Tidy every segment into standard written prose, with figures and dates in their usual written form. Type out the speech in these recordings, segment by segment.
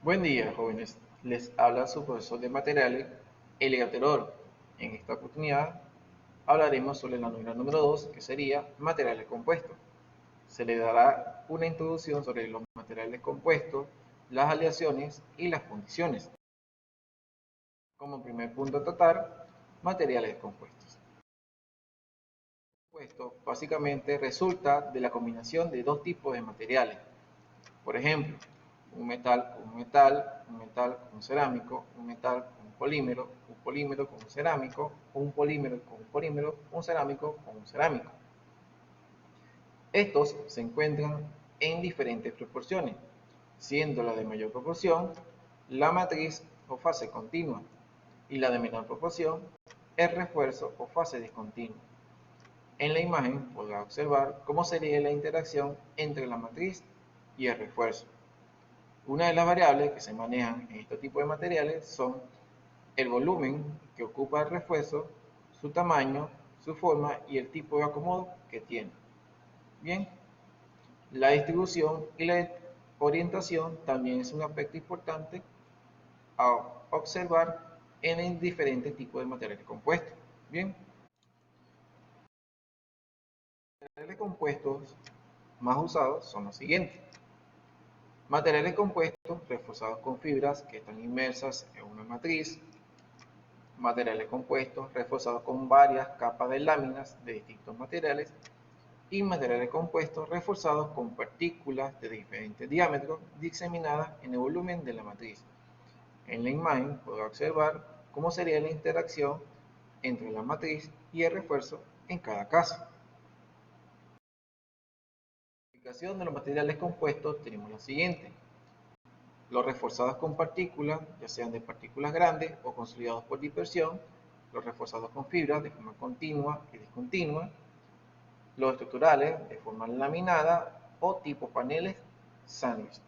Buen día, jóvenes. Les habla su profesor de materiales, Elia Terol. En esta oportunidad hablaremos sobre la novela número 2, que sería materiales compuestos. Se le dará una introducción sobre los materiales compuestos, las aleaciones y las fundiciones. Como primer punto a tratar, materiales compuestos. Compuesto básicamente resulta de la combinación de dos tipos de materiales. Por ejemplo, un metal con un metal, un metal con un cerámico, un metal con un polímero con un cerámico, un polímero con un cerámico con un cerámico. Estos se encuentran en diferentes proporciones, siendo la de mayor proporción la matriz o fase continua y la de menor proporción el refuerzo o fase discontinua. En la imagen podrá observar cómo sería la interacción entre la matriz y el refuerzo. Una de las variables que se manejan en este tipo de materiales son el volumen que ocupa el refuerzo, su tamaño, su forma y el tipo de acomodo que tiene. Bien, la distribución y la orientación también es un aspecto importante a observar en el diferentes tipos de materiales compuestos. Bien, los materiales compuestos más usados son los siguientes. Materiales compuestos reforzados con fibras que están inmersas en una matriz. Materiales compuestos reforzados con varias capas de láminas de distintos materiales. Y materiales compuestos reforzados con partículas de diferentes diámetros diseminadas en el volumen de la matriz. En la imagen podrá observar cómo sería la interacción entre la matriz y el refuerzo en cada caso. En la aplicación de los materiales compuestos tenemos la siguiente. Los reforzados con partículas, ya sean de partículas grandes o consolidados por dispersión, los reforzados con fibras de forma continua y discontinua, los estructurales de forma laminada o tipo paneles sándwich.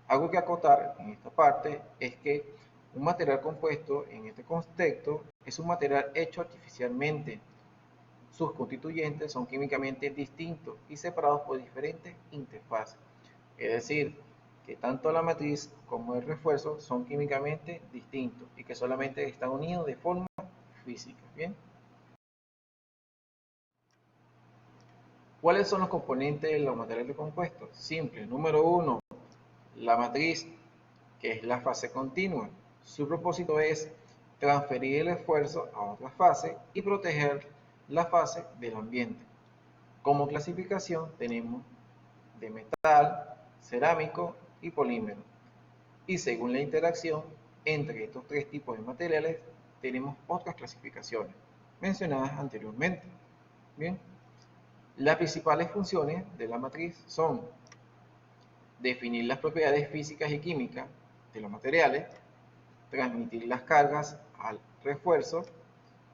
Algo que acotar en esta parte es que un material compuesto en este contexto es un material hecho artificialmente. Sus constituyentes son químicamente distintos y separados por diferentes interfaces. Es decir, que tanto la matriz como el refuerzo son químicamente distintos y que solamente están unidos de forma física. ¿Bien? ¿Cuáles son los componentes de los materiales compuestos? Simple. Número 1, la matriz, que es la fase continua. Su propósito es transferir el esfuerzo a otra fase y proteger la fase del ambiente. Como clasificación tenemos de metal, cerámico y polímero. Y según la interacción entre estos tres tipos de materiales, tenemos otras clasificaciones mencionadas anteriormente. Bien, las principales funciones de la matriz son definir las propiedades físicas y químicas de los materiales, transmitir las cargas al refuerzo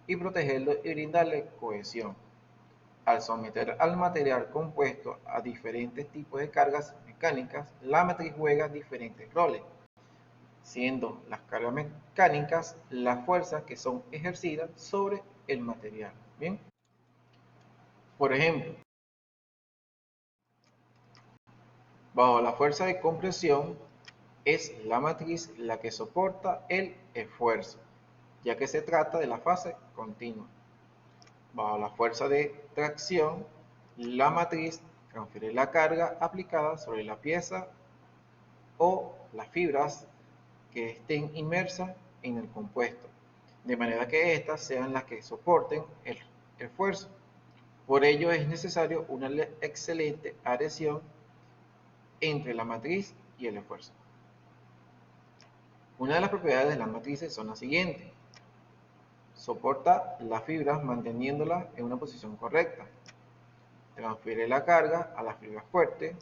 y protegerlo y brindarle cohesión. Al someter al material compuesto a diferentes tipos de cargas mecánicas, la matriz juega diferentes roles, siendo las cargas mecánicas las fuerzas que son ejercidas sobre el material. Bien, por ejemplo, bajo la fuerza de compresión es la matriz la que soporta el esfuerzo, ya que se trata de la fase continua. Bajo la fuerza de tracción, la matriz transfiere la carga aplicada sobre la pieza o las fibras que estén inmersas en el compuesto, de manera que éstas sean las que soporten el esfuerzo. Por ello es necesario una excelente adhesión entre la matriz y el esfuerzo. Una de las propiedades de las matrices son las siguientes. Soporta las fibras manteniéndolas en una posición correcta. Transfiere la carga a las fibras fuertes.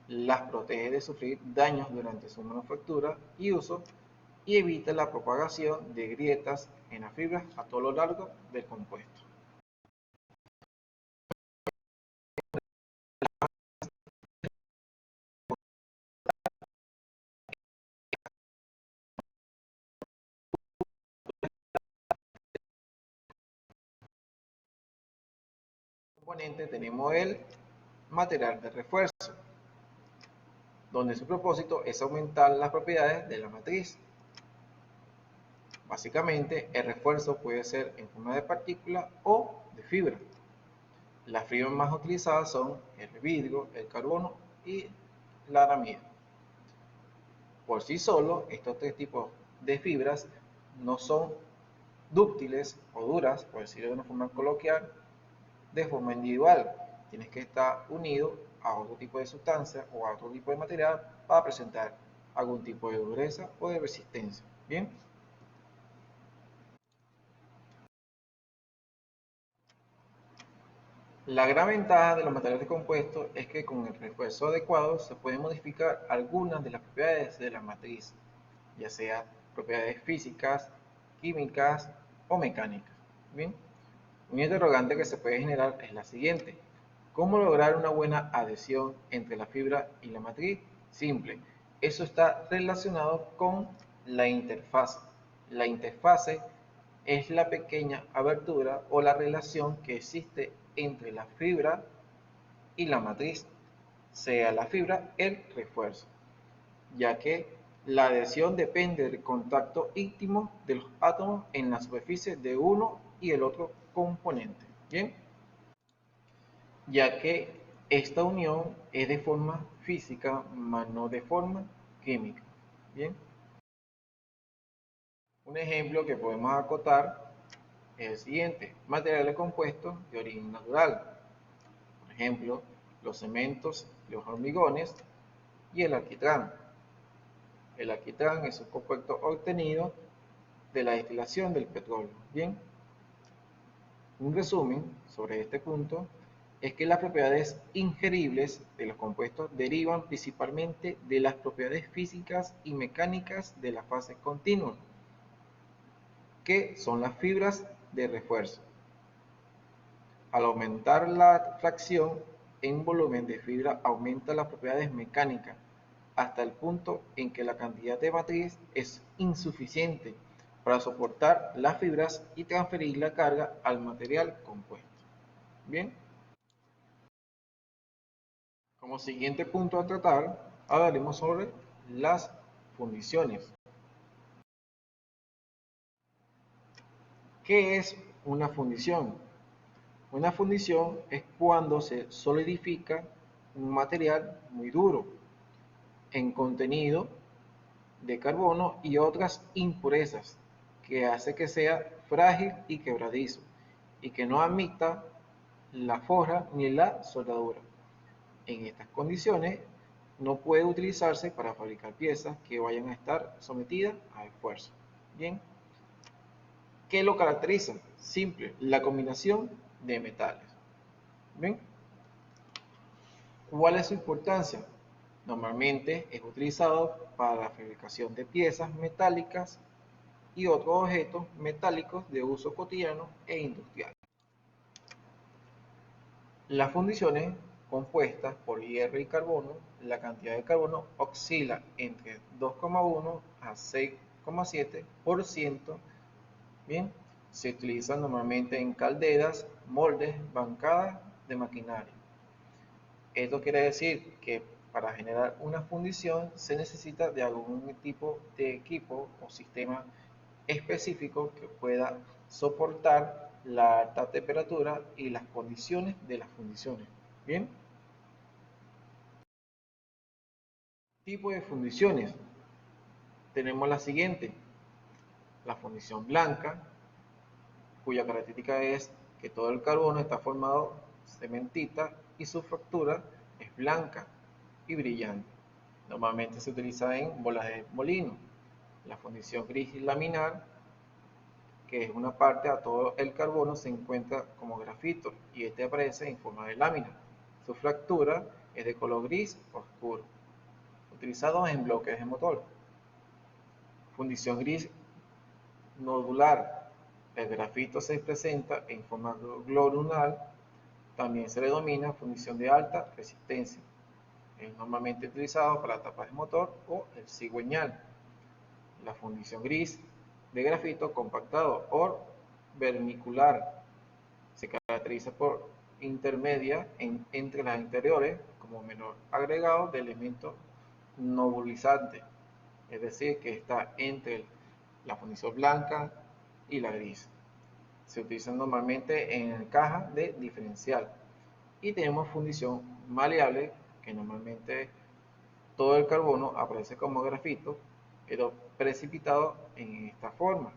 Las protege de sufrir daños durante su manufactura y uso y evita la propagación de grietas en las fibras a todo lo largo del compuesto. Componente tenemos el material de refuerzo. donde su propósito es aumentar las propiedades de la matriz. Básicamente, el refuerzo puede ser en forma de partícula o de fibra. Las fibras más utilizadas son el vidrio, el carbono y la aramida. Por sí solo, estos tres tipos de fibras no son dúctiles o duras, por decirlo de una forma coloquial, de forma individual. Tienes que estar unido a otro tipo de sustancia o a otro tipo de material para presentar algún tipo de dureza o de resistencia. Bien. La gran ventaja de los materiales compuestos es que con el refuerzo adecuado se pueden modificar algunas de las propiedades de la matriz, ya sea propiedades físicas, químicas o mecánicas. Bien. Un interrogante que se puede generar es la siguiente: ¿cómo lograr una buena adhesión entre la fibra y la matriz? Simple, eso está relacionado con la interfaz. La interfase es la pequeña abertura o la relación que existe entre la fibra y la matriz, sea la fibra el refuerzo, ya que la adhesión depende del contacto íntimo de los átomos en la superficie de uno y el otro componente. Bien, ya que esta unión es de forma física, más no de forma química. Bien, un ejemplo que podemos acotar es el siguiente: materiales compuestos de origen natural, por ejemplo, los cementos, los hormigones y el alquitrán. El alquitrán es un compuesto obtenido de la destilación del petróleo. Bien, un resumen sobre este punto es que las propiedades ingeribles de los compuestos derivan principalmente de las propiedades físicas y mecánicas de la fase continua, que son las fibras de refuerzo. Al aumentar la fracción en volumen de fibra, aumenta las propiedades mecánicas, hasta el punto en que la cantidad de matriz es insuficiente para soportar las fibras y transferir la carga al material compuesto. Bien, como siguiente punto a tratar, hablaremos sobre las fundiciones. ¿Qué es una fundición? Una fundición es cuando se solidifica un material muy duro en contenido de carbono y otras impurezas, que hace que sea frágil y quebradizo y que no admita la forja ni la soldadura. En estas condiciones no puede utilizarse para fabricar piezas que vayan a estar sometidas a esfuerzo. Bien, ¿qué lo caracteriza? Simple, la combinación de metales. Bien, ¿cuál es su importancia? Normalmente es utilizado para la fabricación de piezas metálicas y otros objetos metálicos de uso cotidiano e industrial. Las fundiciones compuestas por hierro y carbono, la cantidad de carbono oscila entre 2,1 a 6,7%. Bien, se utilizan normalmente en calderas, moldes, bancadas de maquinaria. Esto quiere decir que para generar una fundición se necesita de algún tipo de equipo o sistema específico que pueda soportar la alta temperatura y las condiciones de las fundiciones. Bien, tipo de fundiciones. Tenemos la siguiente: la fundición blanca, cuya característica es que todo el carbono está formado cementita y su factura es blanca y brillante. Normalmente se utiliza en bolas de molino. La fundición gris laminar, que es una parte a todo el carbono, se encuentra como grafito y este aparece en forma de lámina. Su fractura es de color gris oscuro, utilizados en bloques de motor. Fundición gris nodular. El grafito se presenta en forma globular. También se le denomina fundición de alta resistencia. Es normalmente utilizado para tapas de motor o el cigüeñal. La fundición gris de grafito compactado o vermicular se caracteriza por intermedia entre las anteriores como menor agregado de elementos nebulizante, es decir, que está entre la fundición blanca y la gris. Se utilizan normalmente en caja de diferencial. Y tenemos fundición maleable, que normalmente todo el carbono aparece como grafito, pero precipitado en esta forma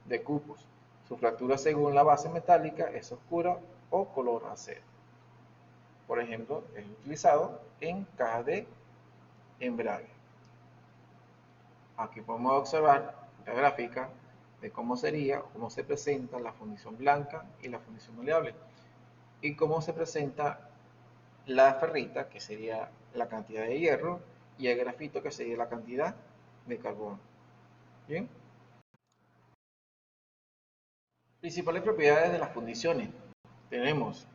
de cupos. Su fractura según la base metálica es oscura o color acero. Por ejemplo, es utilizado en cajas de embrague. Aquí podemos observar la gráfica de cómo sería, cómo se presenta la fundición blanca y la fundición maleable, y cómo se presenta la ferrita, que sería la cantidad de hierro, y el grafito, que sería la cantidad de carbono. Bien. Principales propiedades de las fundiciones. Tenemos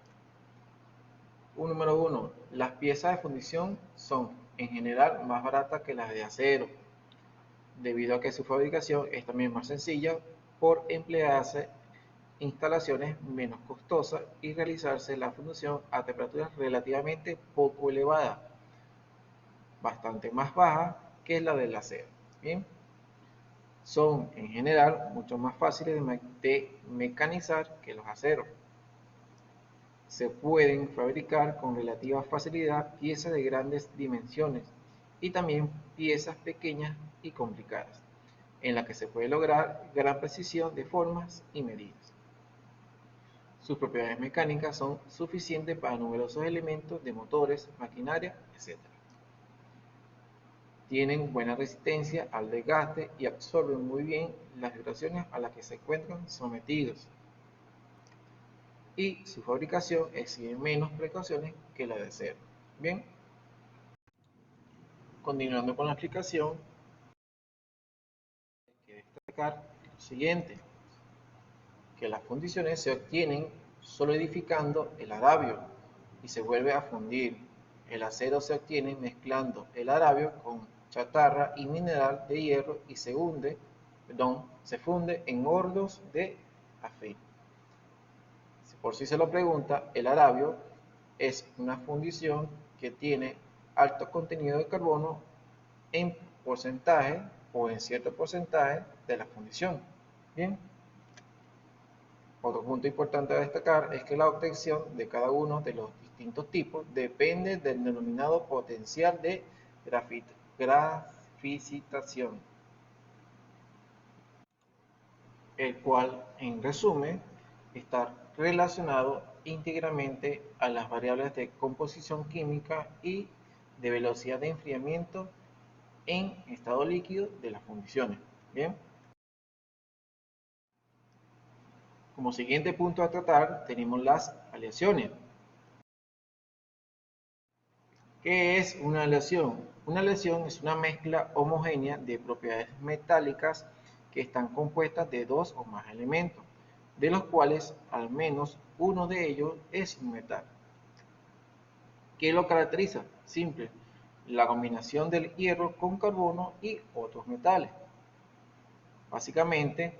número 1. Las piezas de fundición son en general más baratas que las de acero, debido a que su fabricación es también más sencilla por emplearse instalaciones menos costosas y realizarse la fundición a temperaturas relativamente poco elevadas, bastante más bajas que la del acero. Bien. Son en general mucho más fáciles de mecanizar que los aceros. Se pueden fabricar con relativa facilidad piezas de grandes dimensiones y también piezas pequeñas y complicadas, en las que se puede lograr gran precisión de formas y medidas. Sus propiedades mecánicas son suficientes para numerosos elementos de motores, maquinaria, etc. Tienen buena resistencia al desgaste y absorben muy bien las vibraciones a las que se encuentran sometidos. Y su fabricación exige menos precauciones que la de acero. Bien, continuando con la explicación, hay que destacar lo siguiente, que las fundiciones se obtienen solidificando el aravio y se vuelve a fundir. El acero se obtiene mezclando el aravio con chatarra y mineral de hierro y se funde en hornos de afil. Por si se lo pregunta, el aravio es una fundición que tiene alto contenido de carbono en porcentaje o en cierto porcentaje de la fundición. Bien. Otro punto importante a destacar es que la obtención de cada uno de los distintos tipos depende del denominado potencial de graficitación, el cual, en resumen, está relacionado íntegramente a las variables de composición química y de velocidad de enfriamiento en estado líquido de las fundiciones. Bien. Como siguiente punto a tratar tenemos las aleaciones. ¿Qué es una aleación? Una aleación es una mezcla homogénea de propiedades metálicas que están compuestas de dos o más elementos, de los cuales al menos uno de ellos es un metal. ¿Qué lo caracteriza? Simple, la combinación del hierro con carbono y otros metales. Básicamente,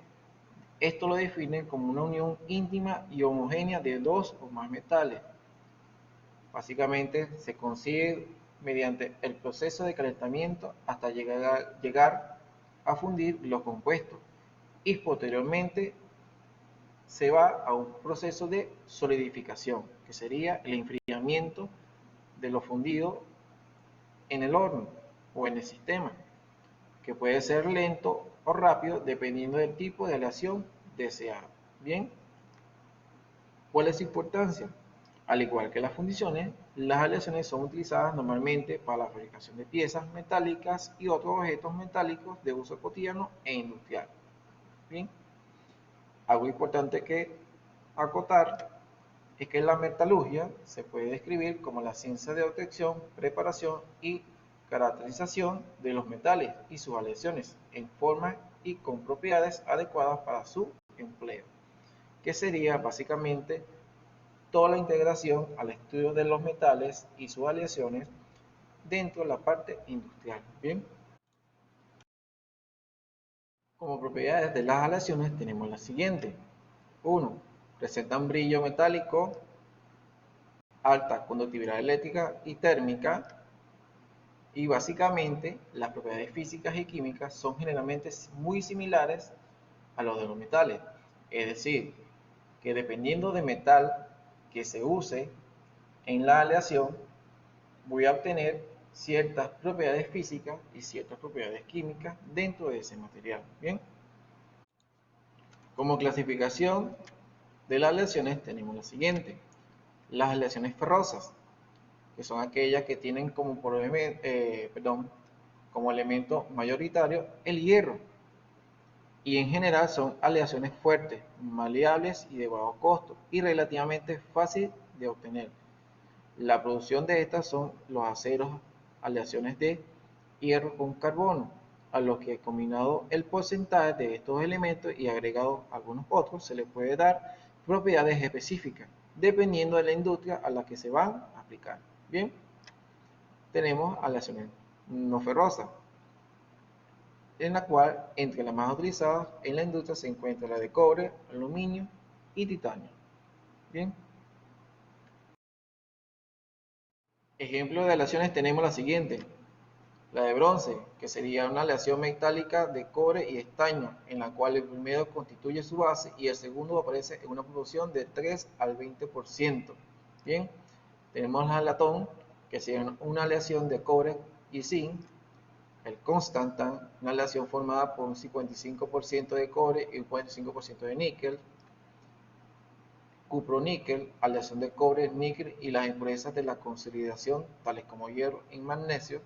esto lo define como una unión íntima y homogénea de dos o más metales. Básicamente se consigue mediante el proceso de calentamiento hasta llegar a fundir los compuestos y posteriormente se va a un proceso de solidificación, que sería el enfriamiento de lo fundido en el horno o en el sistema, que puede ser lento o rápido dependiendo del tipo de aleación deseado. Bien, ¿cuál es su importancia? Al igual que las fundiciones, las aleaciones son utilizadas normalmente para la fabricación de piezas metálicas y otros objetos metálicos de uso cotidiano e industrial. Bien, algo importante que acotar es que la metalurgia se puede describir como la ciencia de obtención, preparación y caracterización de los metales y sus aleaciones en forma y con propiedades adecuadas para su empleo, que sería básicamente toda la integración al estudio de los metales y sus aleaciones dentro de la parte industrial. Bien, como propiedades de las aleaciones tenemos las siguientes. 1. Presentan brillo metálico, alta conductividad eléctrica y térmica, Y básicamente las propiedades físicas y químicas son generalmente muy similares a los de los metales. Es decir, que dependiendo del metal que se use en la aleación, voy a obtener ciertas propiedades físicas y ciertas propiedades químicas dentro de ese material. Bien, como clasificación de las aleaciones tenemos la siguiente: las aleaciones ferrosas, que son aquellas que tienen como elemento mayoritario el hierro, y en general son aleaciones fuertes, maleables y de bajo costo, y relativamente fácil de obtener. La producción de estas son los aceros, aleaciones de hierro con carbono, a los que combinado el porcentaje de estos elementos y agregado algunos otros, se le puede dar propiedades específicas, dependiendo de la industria a la que se van a aplicar. Bien, tenemos aleaciones no ferrosas, en la cual entre las más utilizadas en la industria se encuentra la de cobre, aluminio y titanio. Bien, ejemplos de aleaciones tenemos la siguiente: la de bronce, que sería una aleación metálica de cobre y estaño, en la cual el primero constituye su base y el segundo aparece en una proporción de 3 al 20%. Bien, tenemos la latón, que sería una aleación de cobre y zinc. El constantan, una aleación formada por un 55% de cobre y un 45% de níquel. Cupro-níquel, aleación de cobre, níquel y las impurezas de la consolidación, tales como hierro y manganeso.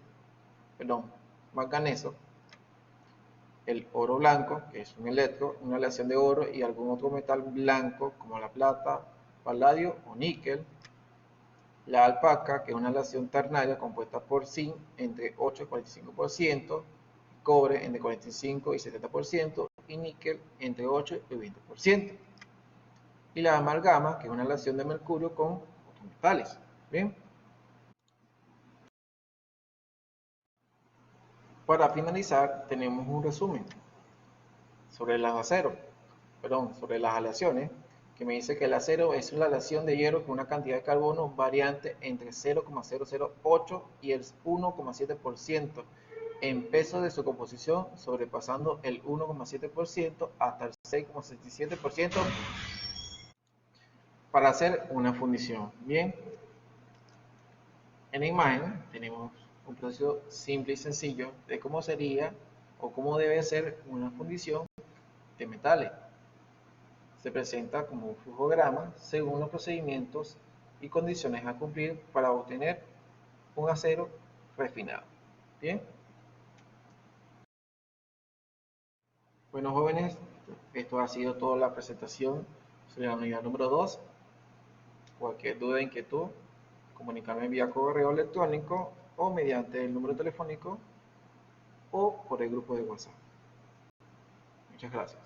El oro blanco, que es un electro, una aleación de oro y algún otro metal blanco como la plata, paladio o níquel. La alpaca, que es una aleación ternaria compuesta por zinc entre 8 y 45%, cobre entre 45 y 70% y níquel entre 8 y 20%. Y la amalgama, que es una aleación de mercurio con otros metales. Bien. Para finalizar, tenemos un resumen sobre las aleaciones, que me dice que el acero es una aleación de hierro con una cantidad de carbono variante entre 0,008 y el 1,7% en peso de su composición, sobrepasando el 1,7% hasta el 6,67% para hacer una fundición. Bien, en la imagen tenemos un proceso simple y sencillo de cómo sería o cómo debe ser una fundición de metales. Se presenta como un flujograma según los procedimientos y condiciones a cumplir para obtener un acero refinado. Bien. Bueno, jóvenes, esto ha sido toda la presentación sobre la unidad número 2. Cualquier duda o inquietud, comunicarme vía correo electrónico o mediante el número telefónico o por el grupo de WhatsApp. Muchas gracias.